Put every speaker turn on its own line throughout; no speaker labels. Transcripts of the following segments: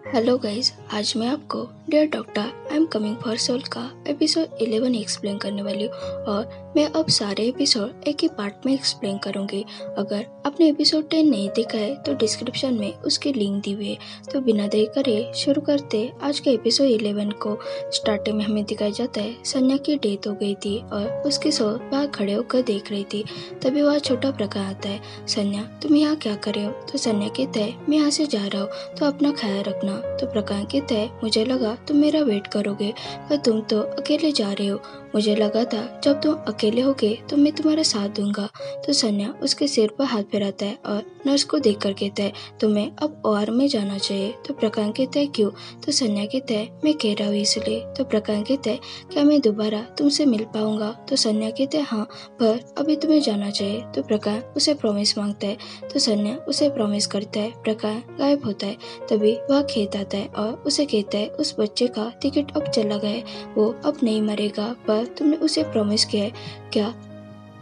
Hello guys, आज मैं आपको dear doctor I am coming for soul का एपिसोड 11 एक्सप्लेन करने वाली हूँ और मैं अब सारे एपिसोड एक ही पार्ट में एक्सप्लेन करूँगी। अगर आपने एपिसोड 10 नहीं देखा है तो डिस्क्रिप्शन में उसकी लिंक दी हुई है। तो बिना देरी करे शुरू करते आज के एपिसोड 11 को। स्टार्टिंग में हमें दिखाया जाता है सन्या की डेथ हो गई थी और उसकी सो वहाँ खड़े होकर देख रही थी। तभी वह छोटा प्रकार आता है, सन्या तुम यहाँ क्या कर रहे हो? तो सन्या कहता है मैं यहाँ से जा रहा हूँ तो अपना ख्याल रखना। तो प्रकाश कहता है मुझे लगा तुम मेरा वेट करोगे पर तुम तो अकेले जा रहे हो। मुझे लगा था जब तुम अकेले होगे तो मैं तुम्हारा साथ दूंगा। तो सन्या उसके सिर पर हाथ फेराता है और नर्स को देखकर कहता है तुम्हें अब OR में जाना चाहिए। तो प्रकाश कहता है क्यों? तो सन्या कहता है मैं कह रहा हूँ इसलिए। तो प्रकाश कहता है क्या मैं दोबारा तुमसे मिल पाऊंगा? तो सन्या कहता है हाँ, पर अभी तुम्हें जाना चाहिए। तो प्रकाश उसे प्रॉमिस मांगता है तो सन्या उसे प्रॉमिस करता है। प्रकाश गायब होता है। तभी वह खेत आता है और उसे कहता है उस बच्चे का टिकट अब चला गया है, वो अब नहीं मरेगा पर तुमने उसे प्रॉमिस किया है, क्या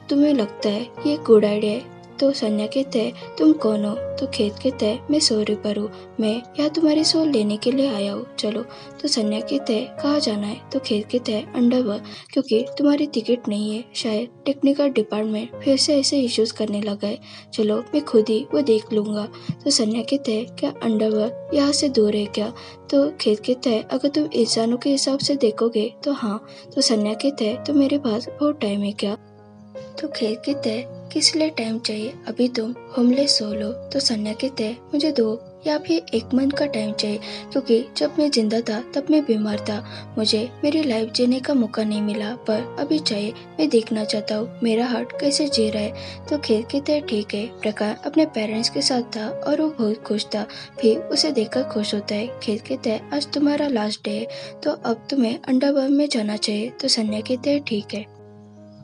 तुम्हें लगता है ये गुड आइडिया है? तो सन्या कहते हैं तुम कौन हो? तो खेत कहते हैं मैं सॉरी पर हूँ, मैं यहाँ तुम्हारी सोल लेने के लिए आया हूँ, चलो। तो सन्या कहते हैं कहाँ जाना है? तो खेत कहते हैं अंडरवर्ल्ड, क्योंकि तुम्हारी टिकट नहीं है, शायद टेक्निकल डिपार्टमेंट फिर से ऐसे इश्यूज करने लगा है, चलो मैं खुद ही वो देख लूंगा। तो सन्या कहते हैं क्या अंडरवर्ल्ड यहाँ से दूर है क्या? तो खेत कहता है अगर तुम इंसानों के हिसाब से देखोगे तो हाँ। तो सन्या कहते हैं तो मेरे पास बहुत टाइम है क्या? तो खेत कहते हैं किस लिए टाइम चाहिए, अभी तुम होमलेस सोल हो। तो सन्या कहते हैं मुझे 2 या फिर 1 मंथ का टाइम चाहिए, क्योंकि जब मैं जिंदा था तब मैं बीमार था, मुझे मेरी लाइफ जीने का मौका नहीं मिला, पर अभी चाहिए, मैं देखना चाहता हूँ मेरा हार्ट कैसे जी रहा है। तो खेत कहते हैं ठीक है। प्रकाश अपने पेरेंट्स के साथ था और वो बहुत खुश था, फिर उसे देखकर खुश होता है। खेत कहते हैं आज तुम्हारा लास्ट डे है तो अब तुम्हें अंडरवर्ल्ड में जाना चाहिए। तो सन्या कहते हैं ठीक है,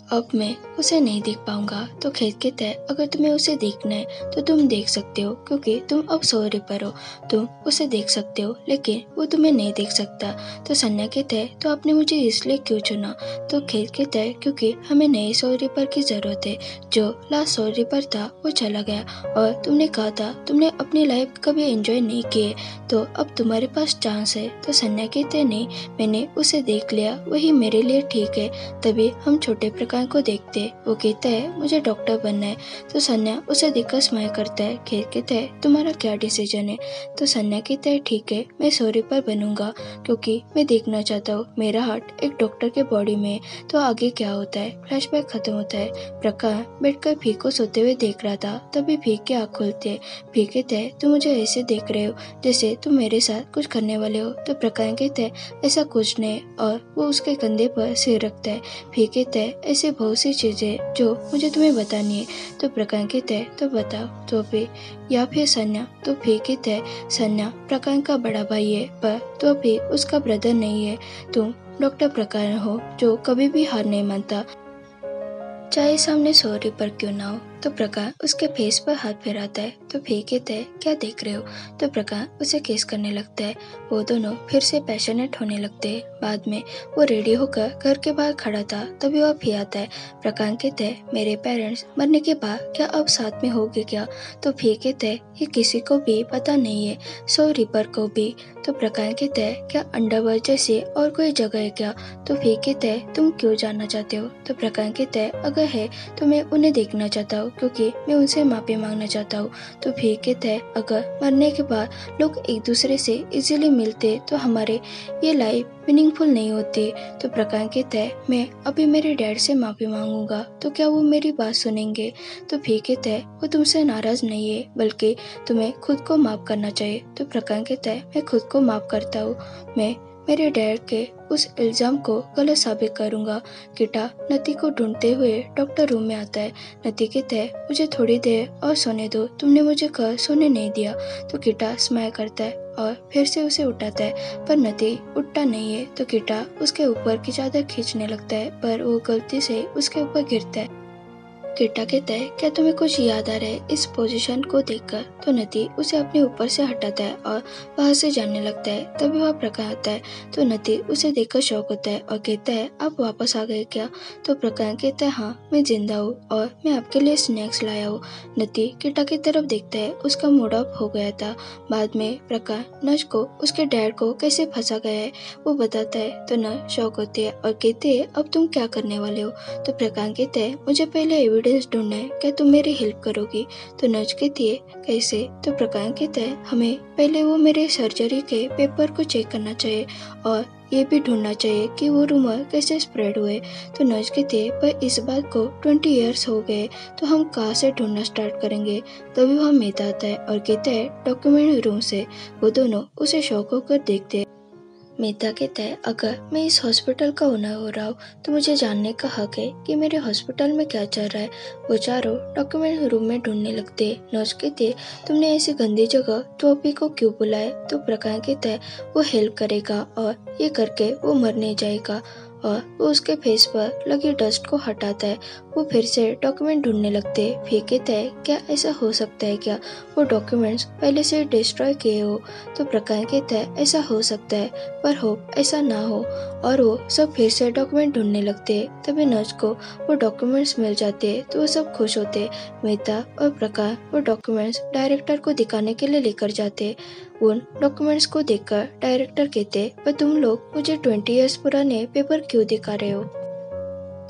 अब मैं उसे नहीं देख पाऊंगा। तो खेत कहता है अगर तुम्हें उसे देखना है तो तुम देख सकते हो, क्योंकि तुम अब सॉरी पर हो, तुम उसे देख सकते हो लेकिन वो तुम्हें नहीं देख सकता। तो सन्या कहता है तो आपने मुझे इसलिए क्यों चुना? तो खेत कहता है क्योंकि हमें नए सॉरी पर की जरूरत है, जो लास्ट सॉरी पर था वो चला गया और तुमने कहा था तुमने अपनी लाइफ कभी एंजॉय नहीं की है, तो अब तुम्हारे पास चांस है। तो सन्या कहते नहीं, मैंने उसे देख लिया, वही मेरे लिए ठीक है। तभी हम छोटे प्रकाश को देखते, वो कहता है मुझे डॉक्टर बनना है। तो सन्या उसे देखकर स्माइल करता है। खेत कहता है तुम्हारा क्या डिसीजन है? तो सन्या कहता है ठीक है, मैं सॉरी पर बनूंगा, क्योंकि मैं देखना चाहता हूँ मेरा हार्ट एक डॉक्टर के बॉडी में तो आगे क्या होता है। फ्लैशबैक खत्म होता है। प्रकाश बैठकर भीख को सोते हुए देख रहा था, तभी भीख की आँख खुलती है। भीख कहता है तुम मुझे ऐसे देख रहे हो जैसे तुम मेरे साथ कुछ करने वाले हो। तो प्रकाश कहता है ऐसा कुछ नहीं, और वो उसके कंधे पर सिर रखता है। भीख कहता है ऐसे बहुत सी चीजें जो मुझे तुम्हें बतानी है। तो प्रकाश कहता है तो बताओ। तो फिर या फिर सन्या? तो फिर कहता है सन्या प्रकाश का बड़ा भाई है, पर तो फिर उसका ब्रदर नहीं है। तुम डॉक्टर प्रकाश हो जो कभी भी हार नहीं मानता, चाहे सामने सॉरी पर क्यों ना हो। तो प्रकाश उसके फेस पर हाथ फेराता है। तो फिर कहता है क्या देख रहे हो? तो प्रकाश उसे किस करने लगता है। वो दोनों फिर से पैशनेट होने लगते हैं। बाद में वो रेडी होकर घर के बाहर खड़ा था, तभी वह फिर आता है। प्रकाश कहता है मेरे पेरेंट्स मरने के बाद क्या अब साथ में होगे क्या? तो फिर कहता है ये किसी को भी पता नहीं है, सो रिपर को भी। तो प्रकाश कहता है क्या अंडरवर्ल्ड जैसी और कोई जगह है क्या? तो फिर कहता है तुम क्यों जानना चाहते हो? तो प्रकाश कहता है अगर है तो मैं उन्हें देखना चाहता हूँ, क्योंकि मैं उनसे माफी मांगना चाहता हूँ। तो फिर कहता है अगर मरने के बाद लोग एक दूसरे से इजीली मिलते तो हमारे ये लाइफ मीनिंगफुल नहीं होती। तो प्रकाश कहता है मैं अभी मेरे डैड से माफी मांगूंगा तो क्या वो मेरी बात सुनेंगे? तो फिर कहता है वो तुमसे नाराज नहीं है, बल्कि तुम्हें खुद को माफ करना चाहिए। तो प्रकाश कहता है मैं खुद को माफ करता हूँ, मैं मेरे डैड के उस इल्जाम को गलत साबित करूंगा। किटा नती को ढूंढते हुए डॉक्टर रूम में आता है। नती कहता है मुझे थोड़ी देर और सोने दो, तुमने मुझे कल सोने नहीं दिया। तो किटा स्माइल करता है और फिर से उसे उठाता है, पर नती उठता नहीं है। तो किटा उसके ऊपर की चादर खींचने लगता है, पर वो गलती से उसके ऊपर गिरता है। किट्टा कहता है, क्या तुम्हें कुछ याद आ रहा है इस पोजीशन को देखकर? तो नती उसे अपने ऊपर से हटाता है और वहां से जाने लगता है। तभी वह प्रकाश आता है। तो नती उसे देखकर शॉक होता है और कहता है, आप वापस आ गए क्या? तो प्रकाश कहता है, हाँ मैं जिंदा हूँ और मैं आपके लिए स्नैक्स लाया हूँ। नती किट्टा की तरफ देखता है, उसका मूड ऑफ हो गया था। बाद में प्रकाश नर्स को उसके डैड को कैसे फंसा गया है वो बताता है। तो नर्स शॉक होती है और कहती है, अब तुम क्या करने वाले हो? तो प्रकाश कहता है, मुझे पहले एविडेंस ढूंढना है, क्या तुम मेरी हेल्प करोगी? तो नर्स कहती है, कैसे? तो प्रकाश कहता है, हमें पहले वो मेरे सर्जरी के पेपर को चेक करना चाहिए और ये भी ढूंढना चाहिए कि वो रूमर कैसे स्प्रेड हुए। तो नर्स कहती है, पर इस बात को 20 इयर्स हो गए, तो हम कहाँ से ढूंढना स्टार्ट करेंगे? तभी वह मेहता आता है और कहता है, डॉक्यूमेंट रूम से। वो दोनों उसे शौक होकर देखते हैं। मेहता कहता है, अगर मैं इस हॉस्पिटल का ओनर हो रहा हूँ तो मुझे जानने का हक है कि मेरे हॉस्पिटल में क्या चल रहा है। वो चारों डॉक्यूमेंट रूम में ढूंढने लगते हैं। नर्स कहती है, तुमने ऐसी गंदी जगह टोपी को क्यों बुलाया? तो प्रकाश कहता है, वो हेल्प करेगा और ये करके वो मर नहीं जाएगा। और वो उसके फेस पर लगी डस्ट को हटाता है। वो फिर से डॉक्यूमेंट ढूंढने लगते हैं। फिर कहता है, क्या ऐसा हो सकता है क्या वो डॉक्यूमेंट्स पहले से डिस्ट्रॉय किए हो? तो प्रकाश कहता है, ऐसा हो सकता है, पर होप ऐसा ना हो। और वो सब फिर से डॉक्यूमेंट ढूंढने लगते हैं। तभी नर्स को वो डॉक्यूमेंट्स मिल जाते हैं तो वो सब खुश होते हैं। मेहता और प्रकाश वो डॉक्यूमेंट्स डायरेक्टर को दिखाने के लिए लेकर जाते हैं। उन डॉक्यूमेंट्स को देखकर डायरेक्टर कहते, पर तुम लोग मुझे 20 इयर्स पुराने पेपर क्यों दिखा रहे हो?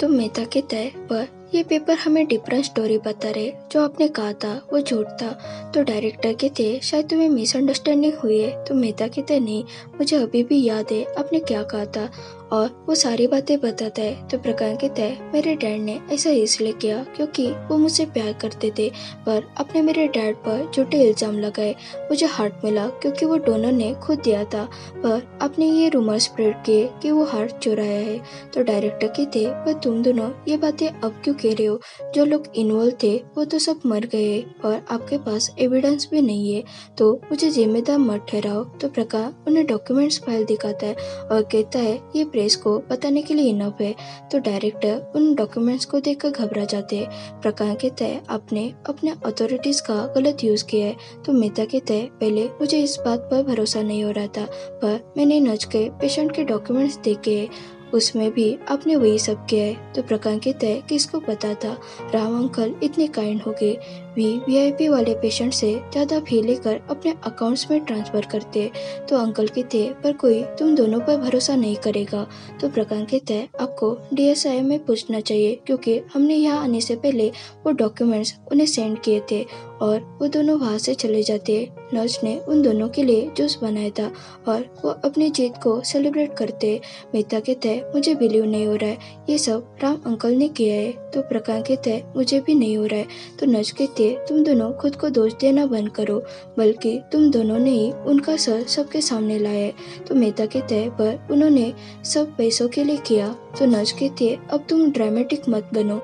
तो मेहता कहता है, पर ये पेपर हमें डिफरेंट स्टोरी बता रहे, जो आपने कहा था वो झूठ था। तो डायरेक्टर कहते, शायद तुम्हें मिसअंडरस्टैंडिंग हुई है। तो मेहता कहते, नहीं, मुझे अभी भी याद है आपने क्या कहा था और वो सारी बातें बताता है। तो प्रकाश कहता है, मेरे डैड ने ऐसा इसलिए किया क्योंकि वो मुझसे प्यार करते थे, पर आपने मेरे डैड पर झूठे इल्जाम लगाए। मुझे हार्ट मिला क्योंकि वो डोनर ने खुद दिया था, पर आपने ये रूमर स्प्रेड किए कि वो हार्ट चुराया है। तो डायरेक्टर कहते, पर तुम दोनों ये बातें अब क्यों कह रहे हो? जो लोग इन्वॉल्व थे वो तो सब मर गए और आपके पास एविडेंस भी नहीं है, तो मुझे जिम्मेदार मत ठहराओ। तो प्रकाश उन्हें डॉक्यूमेंट्स फाइल दिखाता है और कहता है, ये प्रेस को बताने के लिए इनफ है। तो डायरेक्टर उन डॉक्यूमेंट्स को देखकर घबरा जाते हैं। प्रकाश कहता है, आपने अपने अथॉरिटीज का गलत यूज किया है। तो मेहता कहता है, पहले मुझे इस बात पर भरोसा नहीं हो रहा था, पर मैंने नर्स के पेशेंट के डॉक्यूमेंट्स देखे, उसमें भी आपने वही सब किया है। तो प्रकाश कहता है, किसको पता था राम अंकल इतने काइंड हो गए, वीआईपी वाले पेशेंट से ज्यादा फी लेकर अपने अकाउंट्स में ट्रांसफर करते। तो अंकल कहते, पर कोई तुम दोनों पर भरोसा नहीं करेगा। तो प्रकाश कहता है, आपको डीएसआई में पूछना चाहिए क्योंकि हमने यहाँ आने से पहले वो डॉक्यूमेंट्स उन्हें सेंड किए थे और वो दोनों वहाँ से चले जाते। नर्स ने उन दोनों के लिए जूस बनाया था और वो अपनी जीत को सेलिब्रेट करते। मेहता कहता है, मुझे बिलीव नहीं हो रहा है, ये सब राम अंकल ने किया है। तो प्रकाश कहता है, मुझे भी नहीं हो रहा है। तो नर्स कहती है, तुम दोनों खुद को दोष देना बंद करो, बल्कि तुम दोनों ने ही उनका सर सबके सामने लाया है। तो मेहता कहता है, पर उन्होंने सब पैसों के लिए किया। तो नर्स कहती है, अब तुम ड्रामेटिक मत बनो,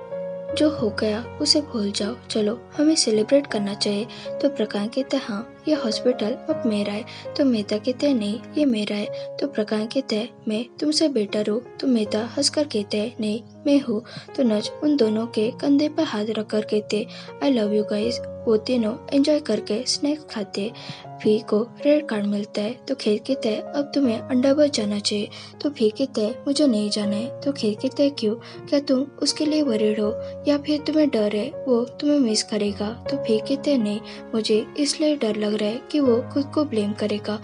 जो हो गया उसे भूल जाओ, चलो हमें सेलिब्रेट करना चाहिए। तो प्रकाश कहते हैं, हाँ ये हॉस्पिटल अब मेरा है। तो मेहता कहते हैं, नहीं ये मेरा है। तो प्रकाश कहते हैं, मैं तुमसे बेटर हूँ। तो मेहता हंसकर कहते हैं, नहीं मैं हूँ। तो नज उन दोनों के कंधे पर हाथ रखकर कहते, आई लव यू गाइस। वो तीनों एंजॉय करके स्नैक्स खाते। फी को रेड कार्ड मिलता है। तो खेल कहते हैं, अब तुम्हें अंडरवर्ल्ड जाना चाहिए। तो फी कहते हैं, मुझे नहीं जाना है। तो खेल कहते हैं, क्यों, क्या तुम उसके लिए वरीड हो या फिर तुम्हें डर है वो तुम्हें मिस करेगा? तो फी कहते हैं, नहीं मुझे इसलिए डर लग रहा है कि वो खुद को ब्लेम करेगा,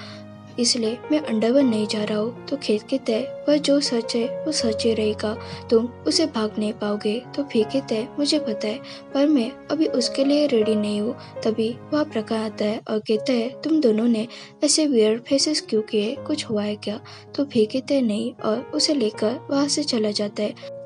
इसलिए मैं अंडरवर्ल्ड नहीं जा रहा हूँ। तो खेत कहते हैं, वह जो सच है वो सच ही रहेगा, तुम उसे भाग नहीं पाओगे। तो फिर कहते हैं, मुझे पता है, पर मैं अभी उसके लिए रेडी नहीं हूँ। तभी वह प्रकाश आता है और कहता है, तुम दोनों ने ऐसे वियर्ड फेसेस क्यों किए, कुछ हुआ है क्या? तो फिर कहते हैं, नहीं, और उसे लेकर वहाँ से चला जाता है।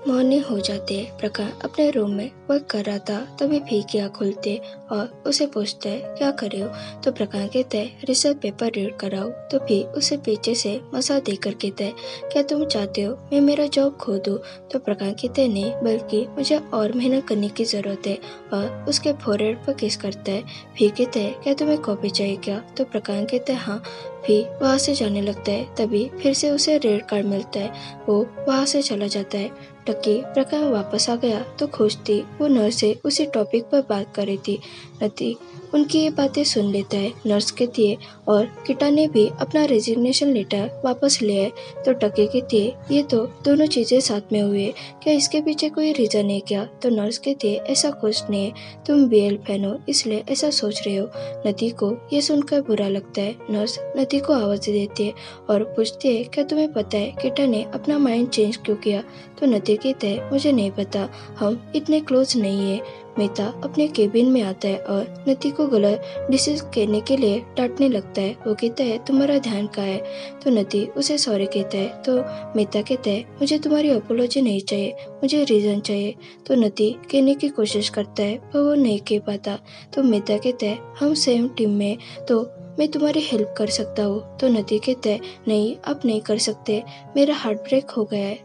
मॉर्निंग हो जाते है। प्रकाश अपने रूम में वर्क कर रहा था, तभी फी की आँख खुलते और उसे पूछता है, क्या कर रहे हो? तो प्रकाश कहता है, रिसर्च पेपर रीड कर रहा हूँ। तो फी उसे पीछे से मसा देकर कहता है, क्या तुम चाहते हो मैं मेरा जॉब खो दूँ? तो प्रकाश कहते हैं, नहीं, बल्कि मुझे और मेहनत करने की जरूरत है, और उसके फोरहेड पर किस करता है। फी कहता है, क्या तुम्हें कॉपी चाहिए क्या? तो प्रकाश कहता है, हाँ। फिर वहाँ से जाने लगता है। तभी फिर से उसे रेड कार्ड मिलता है, वो वहाँ से चला जाता है। टक्की प्रकाश वापस आ गया तो खुश थी। वो नर्स से उसी टॉपिक पर बात कर रही थी। नती उनकी ये बातें सुन लेता है। नर्स कहती है और किटा ने भी अपना रेजिग्नेशन लेटर वापस ले आए। तो टक्की कहती है ये तो दोनों चीजें साथ में हुई है, क्या इसके पीछे कोई रीजन है क्या? तो नर्स कहती है ऐसा कुछ नहीं है, तुम बीएल फैन हो इसलिए ऐसा सोच रहे हो। नती को ये सुनकर बुरा लगता है। नर्स नती को आवाज देती है और पूछती है क्या तुम्हें पता है किटा ने अपना माइंड चेंज क्यों किया? तो नती कहता है मुझे नहीं पता, हम इतने क्लोज नहीं है। मेहता अपने केबिन में आता है और नती को गलत डिसीज कहने के लिए डांटने लगता है। वो कहता है तुम्हारा ध्यान कहाँ है? तो नती उसे सॉरी कहता है। तो मेहता कहता है मुझे तुम्हारी अपोलॉजी नहीं चाहिए, मुझे रीजन चाहिए। तो नती कहने की कोशिश करता है पर वो नहीं कह पाता। तो मेहता कहता है हम सेम टीम में, तो मैं तुम्हारी हेल्प कर सकता हूँ। तो नती कहता है नहीं आप नहीं कर सकते, मेरा हार्ट ब्रेक हो गया है।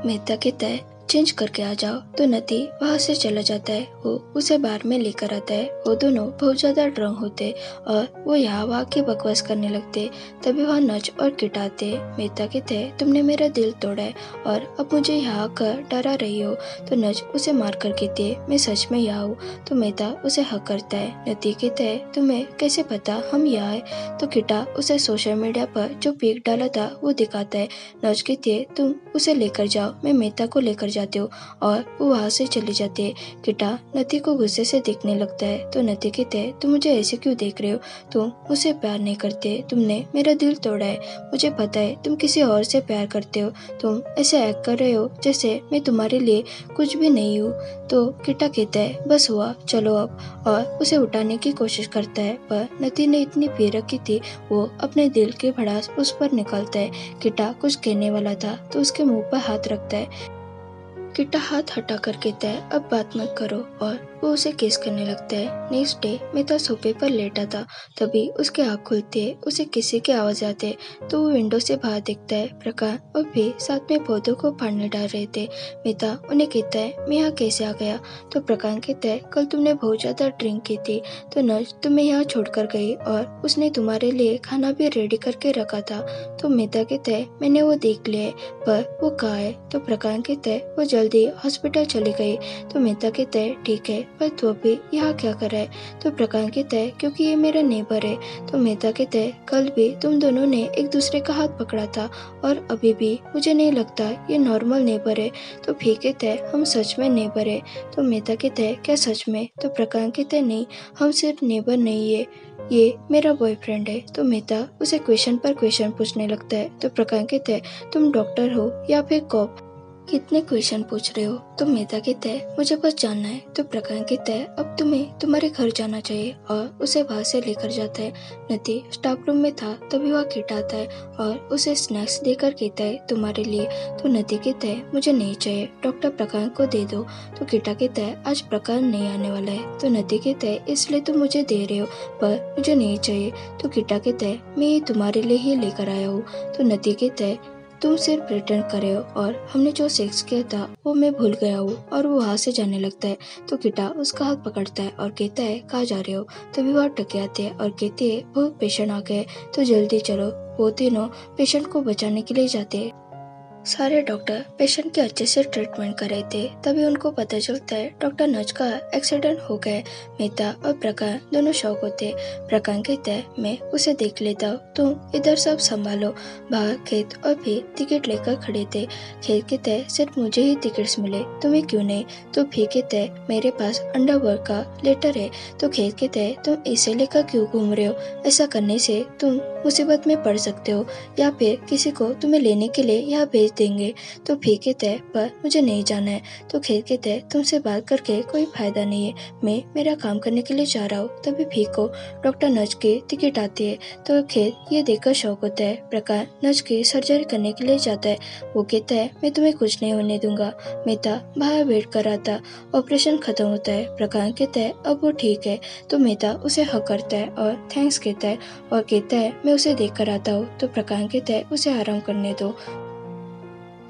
मेहता कहता है चेंज करके आ जाओ। तो नती वहाँ से चला जाता है। वो उसे बार में लेकर आता है। वो दोनों बहुत ज्यादा ड्रंक होते और वो यहाँ वहाँ की बकवास करने लगते। तभी वहाँ नच और किटा आते। मेहता कहते हैं तुमने मेरा दिल तोड़ा है और अब मुझे यहाँ आकर डरा रही हो। तो नच उसे मार कर कहती है मैं सच में यहाँ हूँ। तो मेहता उसे हक करता है। नती कहते है तुम्हें कैसे पता हम यहाँ है? तो किटा उसे सोशल मीडिया पर जो पिक डाला था वो दिखाता है। नच कहती है तुम उसे लेकर जाओ, मैं मेहता को लेकर जाते हो। और वो वहाँ से चली जाती है। किटा नती को गुस्से से देखने लगता है। तो नती कहते है तुम मुझे ऐसे क्यों देख रहे हो? तुम मुझसे प्यार नहीं करते, तुमने मेरा दिल तोड़ा है। मुझे पता है तुम किसी और से प्यार करते हो, तुम ऐसे एक्ट कर रहे हो जैसे मैं तुम्हारे लिए कुछ भी नहीं हूँ। तो किटा कहता है बस हुआ चलो अब, और उसे उठाने की कोशिश करता है। पर नती ने इतनी पी रखी थी, वो अपने दिल की भड़ास उस पर निकालता है। किटा कुछ कहने वाला था तो उसके मुंह पर हाथ रखता है। किटा हाथ हटा कर कहता है अब बात मत करो, और वो उसे किस करने लगता है। नेक्स्ट डे मेहता सोफे पर लेटा था। तभी उसके आँख खुलती है, उसे किसी की आवाज आती है। तो वो विंडो से बाहर देखता है। प्रकाश और भी साथ में पौधों को पानी डाल रहे थे। मेहता उन्हें कहता है मैं यहाँ कैसे आ गया? तो प्रकाश कहता है कल तुमने बहुत ज्यादा ड्रिंक की थी, तो नर्स तुम्हें यहाँ छोड़कर गई और उसने तुम्हारे लिए खाना भी रेडी करके रखा था। तो मेहता कहता है मैंने वो देख लिया है, पर वो कहाँ है? तो प्रकाश कहता है वो जल्दी हॉस्पिटल चली गई। तो मेहता कहता है ठीक है, पर तू अभी यहाँ क्या कर रहा है? तो प्रकाश कहता है क्योंकि ये मेरा नेबर है। तो मेहता कहता है कल भी तुम दोनों ने एक दूसरे का हाथ पकड़ा था और अभी भी मुझे नहीं लगता ये नॉर्मल नेबर है। तो फिर कहता है हम सच में नेबर है। तो मेहता कहता है क्या सच में? तो प्रकाश कहता है नहीं, हम सिर्फ नेबर नहीं है, ये मेरा बॉयफ्रेंड है। तो मेहता उसे क्वेश्चन पर क्वेश्चन पूछने लगता है। तो प्रकाश कहता है तुम डॉक्टर हो या फिर कॉप, कितने क्वेश्चन पूछ रहे हो? तो मेहता कहता है मुझे बस जानना है। तो प्रकाश कहता है अब तुम्हें तुम्हारे घर जाना चाहिए, और उसे वहाँ से लेकर जाता है। नती स्टाफ रूम में था तभी वह किटा आता है और उसे स्नैक्स देकर कहता है तुम्हारे लिए। तो नती कहता है मुझे नहीं चाहिए, डॉक्टर प्रकाश को दे दो। तो किटा कहता है आज प्रकाश नहीं आने वाला है। तो नती कहता है इसलिए तुम मुझे दे रहे हो, पर मुझे नहीं चाहिए। तो किटा कहता है मैं ये तुम्हारे लिए ही लेकर आया हूँ। तो नती कहता है तुम सिर्फ प्रिटेंड करे हो, और हमने जो सेक्स किया था वो मैं भूल गया हूँ। और वो वहाँ से जाने लगता है। तो किटा उसका हाथ पकड़ता है और कहता है कहाँ जा रहे हो? तभी वह टके आते हैं और कहते हैं बहुत पेशेंट आ गए तो जल्दी चलो। वो तीनों पेशेंट को बचाने के लिए जाते हैं। सारे डॉक्टर पेशेंट के अच्छे से ट्रीटमेंट कर रहे थे। तभी उनको पता चलता है डॉक्टर नच का एक्सीडेंट हो गया है। मेहता और प्रकाश दोनों शौक होते। प्रकाश कहता है मैं उसे देख लेता हूँ, तुम इधर सब संभालो। बाहर खेत और भी टिकट लेकर खड़े थे। खेत कहता है सिर्फ मुझे ही टिकट्स मिले, तुम्हें क्यों नहीं? तो फिर कहता है मेरे पास अंडरवर्ल्ड का लेटर है। तो खेत कहता है तुम इसे लेकर क्यों घूम रहे हो? ऐसा करने से तुम मुसीबत में पड़ सकते हो, या फिर किसी को तुम्हें लेने के लिए यहाँ भेज देंगे। तो फिर कहता है पर मुझे नहीं जाना है। तो खेत कहता है तुमसे बात करके कोई फायदा नहीं है, मैं मेरा काम करने के लिए जा रहा हूँ। तभी फिर को डॉक्टर नच के टिकट आती है। तो खेत ये देखकर शौक होता है। प्रकाश नच की सर्जरी करने के लिए जाता है। वो कहता है मैं तुम्हें कुछ नहीं होने दूंगा। मेहता बाहर वेट कर रहा था। ऑपरेशन खत्म होता है। प्रकाश कहता है अब वो ठीक है। तो मेहता उसे हक करता है और थैंक्स कहता है और कहता है मैं उसे देख कर आता हूँ। तो प्रकाश कहता है उसे आराम करने दो।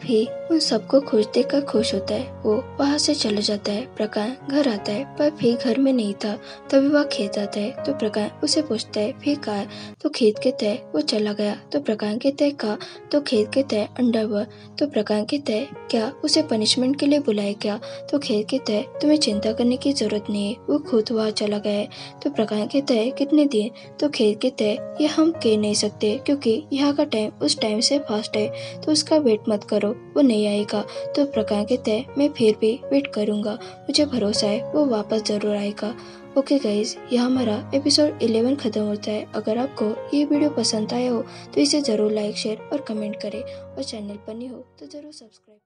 फिर उन सबको खुश देखकर खुश होता है। वो वहाँ से चला जाता है। प्रकाश घर आता है पर फिर घर में नहीं था। तभी वह खेत आता है तो प्रकाश उसे पूछता है फिर कहा तो खेत के तय वो चला गया। तो प्रकाश के तय कहा तो खेत के तय अंडा हुआ। तो प्रकाश के तय क्या उसे पनिशमेंट के लिए बुलाए क्या? तो खेत के तय तुम्हें चिंता करने की जरूरत नहीं है, वो खुद वहाँ चला गया है। तो प्रकाश के तय कितने दिन? तो खेत के तय ये हम कह नहीं सकते क्योंकि यहाँ का टाइम उस टाइम से फास्ट है, तो उसका वेट मत करो, वो नहीं आएगा। तो प्रकाश कहते हैं मैं फिर भी वेट करूंगा, मुझे भरोसा है वो वापस जरूर आएगा। ओके गाइज, यहाँ हमारा एपिसोड 11 खत्म होता है। अगर आपको ये वीडियो पसंद आया हो तो इसे जरूर लाइक शेयर और कमेंट करें और चैनल पर नहीं हो तो जरूर सब्सक्राइब।